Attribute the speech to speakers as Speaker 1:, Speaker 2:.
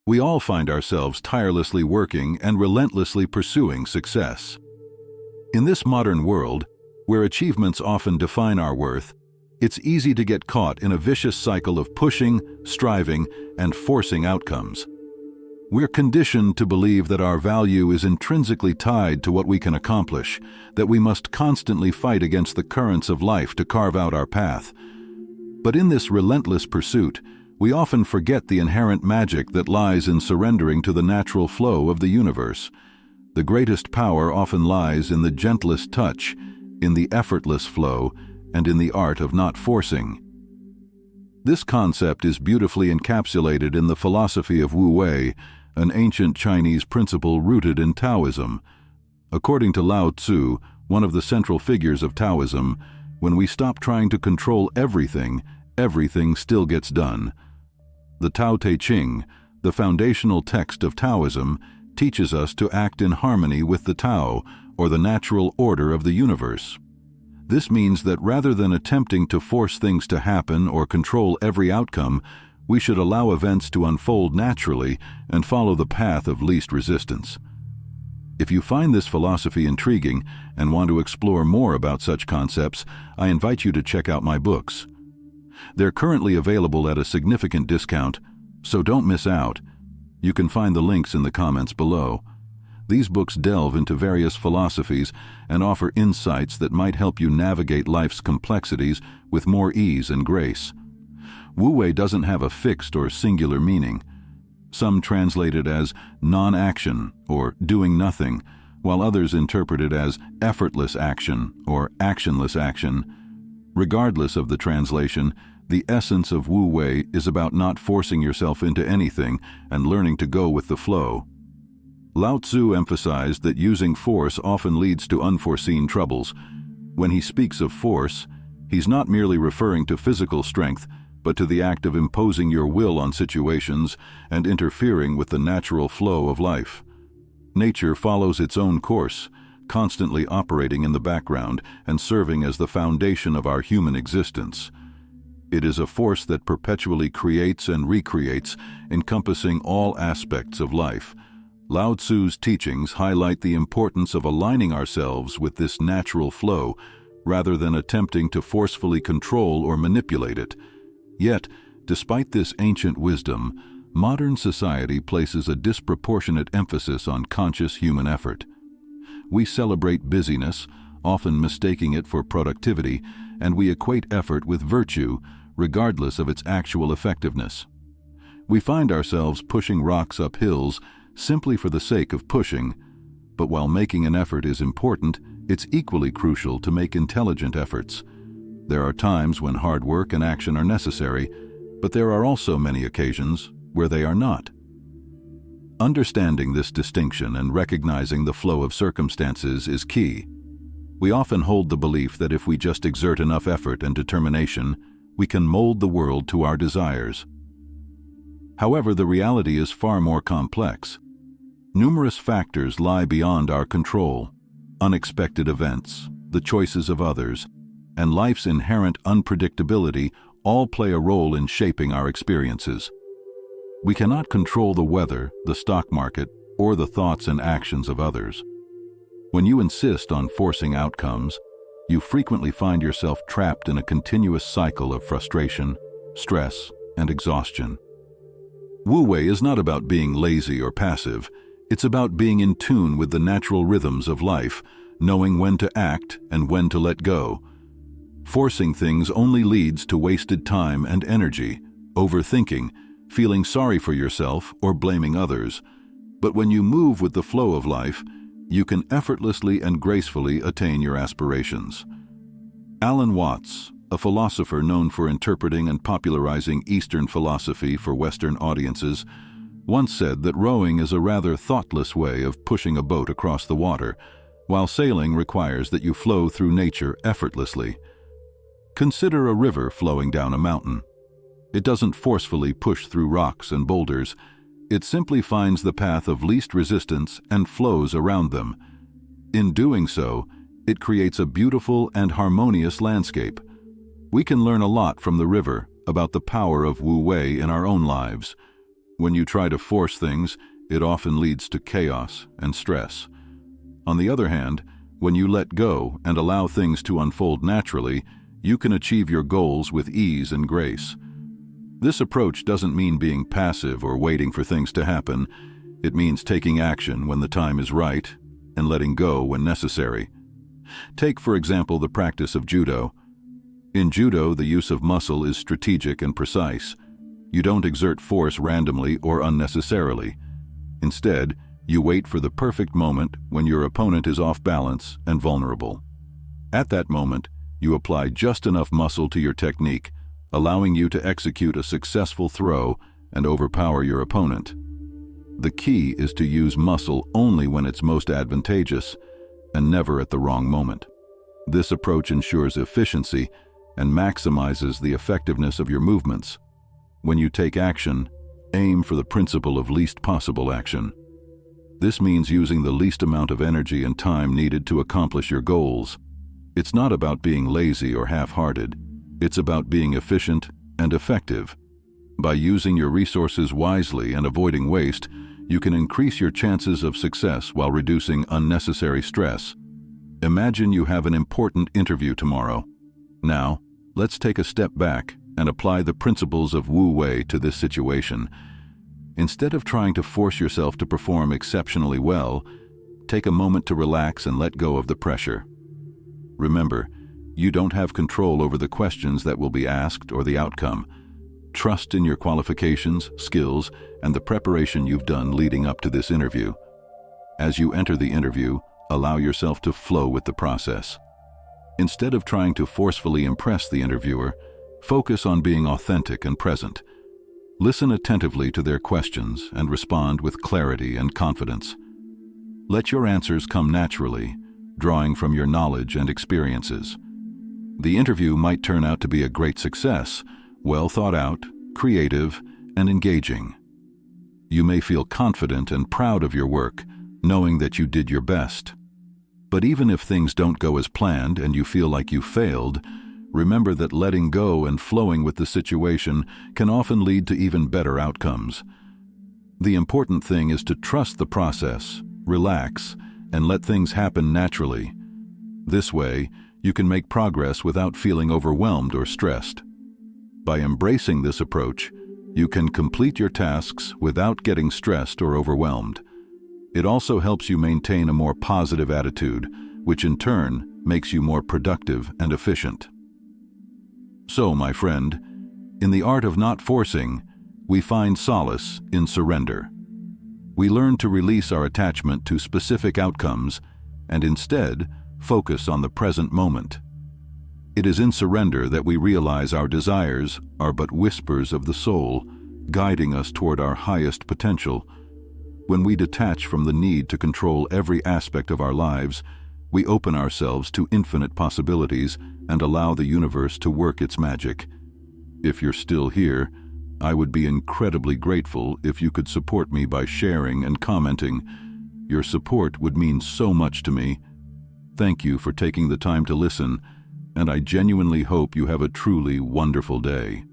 Speaker 1: We all find ourselves tirelessly working and relentlessly pursuing success. In this modern world, where achievements often define our worth, it's easy to get caught in a vicious cycle of pushing, striving, and forcing outcomes. We're conditioned to believe that our value is intrinsically tied to what we can accomplish, that we must constantly fight against the currents of life to carve out our path. But in this relentless pursuit, we often forget the inherent magic that lies in surrendering to the natural flow of the universe. The greatest power often lies in the gentlest touch, in the effortless flow, and in the art of not forcing. This concept is beautifully encapsulated in the philosophy of Wu Wei, an ancient Chinese principle rooted in Taoism. According to Lao Tzu, one of the central figures of Taoism, when we stop trying to control everything, everything still gets done. The Tao Te Ching, the foundational text of Taoism, teaches us to act in harmony with the Tao, or the natural order of the universe. This means that rather than attempting to force things to happen or control every outcome, we should allow events to unfold naturally and follow the path of least resistance. If you find this philosophy intriguing and want to explore more about such concepts, I invite you to check out my books. They're currently available at a significant discount, so don't miss out. You can find the links in the comments below. These books delve into various philosophies and offer insights that might help you navigate life's complexities with more ease and grace. Wu Wei doesn't have a fixed or singular meaning. Some translate it as non-action or doing nothing, while others interpret it as effortless action or actionless action. Regardless of the translation, the essence of Wu Wei is about not forcing yourself into anything and learning to go with the flow. Lao Tzu emphasized that using force often leads to unforeseen troubles. When he speaks of force, he's not merely referring to physical strength, but to the act of imposing your will on situations and interfering with the natural flow of life. Nature follows its own course, constantly operating in the background and serving as the foundation of our human existence. It is a force that perpetually creates and recreates, encompassing all aspects of life. Lao Tzu's teachings highlight the importance of aligning ourselves with this natural flow, rather than attempting to forcefully control or manipulate it. Yet, despite this ancient wisdom, modern society places a disproportionate emphasis on conscious human effort. We celebrate busyness, often mistaking it for productivity, and we equate effort with virtue, regardless of its actual effectiveness. We find ourselves pushing rocks up hills simply for the sake of pushing, but while making an effort is important, it's equally crucial to make intelligent efforts. There are times when hard work and action are necessary, but there are also many occasions where they are not. Understanding this distinction and recognizing the flow of circumstances is key. We often hold the belief that if we just exert enough effort and determination, we can mold the world to our desires. However, the reality is far more complex. Numerous factors lie beyond our control. Unexpected events, the choices of others, and life's inherent unpredictability all play a role in shaping our experiences. We cannot control the weather, the stock market, or the thoughts and actions of others. When you insist on forcing outcomes, you frequently find yourself trapped in a continuous cycle of frustration, stress, and exhaustion. Wu Wei is not about being lazy or passive. It's about being in tune with the natural rhythms of life, knowing when to act and when to let go. Forcing things only leads to wasted time and energy, overthinking, feeling sorry for yourself, or blaming others. But when you move with the flow of life, you can effortlessly and gracefully attain your aspirations. Alan Watts, a philosopher known for interpreting and popularizing Eastern philosophy for Western audiences, once said that rowing is a rather thoughtless way of pushing a boat across the water, while sailing requires that you flow through nature effortlessly. Consider a river flowing down a mountain. It doesn't forcefully push through rocks and boulders. It simply finds the path of least resistance and flows around them. In doing so, it creates a beautiful and harmonious landscape. We can learn a lot from the river about the power of Wu Wei in our own lives. When you try to force things, it often leads to chaos and stress. On the other hand, when you let go and allow things to unfold naturally, you can achieve your goals with ease and grace. This approach doesn't mean being passive or waiting for things to happen. It means taking action when the time is right and letting go when necessary. Take, for example, the practice of judo. In judo, the use of muscle is strategic and precise. You don't exert force randomly or unnecessarily. Instead, you wait for the perfect moment when your opponent is off balance and vulnerable. At that moment, you apply just enough muscle to your technique, allowing you to execute a successful throw and overpower your opponent. The key is to use muscle only when it's most advantageous and never at the wrong moment. This approach ensures efficiency and maximizes the effectiveness of your movements. When you take action, aim for the principle of least possible action. This means using the least amount of energy and time needed to accomplish your goals. It's not about being lazy or half-hearted. It's about being efficient and effective. By using your resources wisely and avoiding waste, you can increase your chances of success while reducing unnecessary stress. Imagine you have an important interview tomorrow. Now, let's take a step back and apply the principles of Wu Wei to this situation. Instead of trying to force yourself to perform exceptionally well, take a moment to relax and let go of the pressure. Remember, you don't have control over the questions that will be asked or the outcome. Trust in your qualifications, skills, and the preparation you've done leading up to this interview. As you enter the interview, allow yourself to flow with the process. Instead of trying to forcefully impress the interviewer, focus on being authentic and present. Listen attentively to their questions and respond with clarity and confidence. Let your answers come naturally, drawing from your knowledge and experiences. The interview might turn out to be a great success, well thought out, creative, and engaging. You may feel confident and proud of your work, knowing that you did your best. But even if things don't go as planned and you feel like you failed, remember that letting go and flowing with the situation can often lead to even better outcomes. The important thing is to trust the process, relax, and let things happen naturally. This way, you can make progress without feeling overwhelmed or stressed. By embracing this approach, you can complete your tasks without getting stressed or overwhelmed. It also helps you maintain a more positive attitude, which in turn makes you more productive and efficient. So, my friend, in the art of not forcing, we find solace in surrender. We learn to release our attachment to specific outcomes and instead focus on the present moment. It is in surrender that we realize our desires are but whispers of the soul, guiding us toward our highest potential. When we detach from the need to control every aspect of our lives, we open ourselves to infinite possibilities and allow the universe to work its magic. If you're still here, I would be incredibly grateful if you could support me by sharing and commenting. Your support would mean so much to me. Thank you for taking the time to listen, and I genuinely hope you have a truly wonderful day.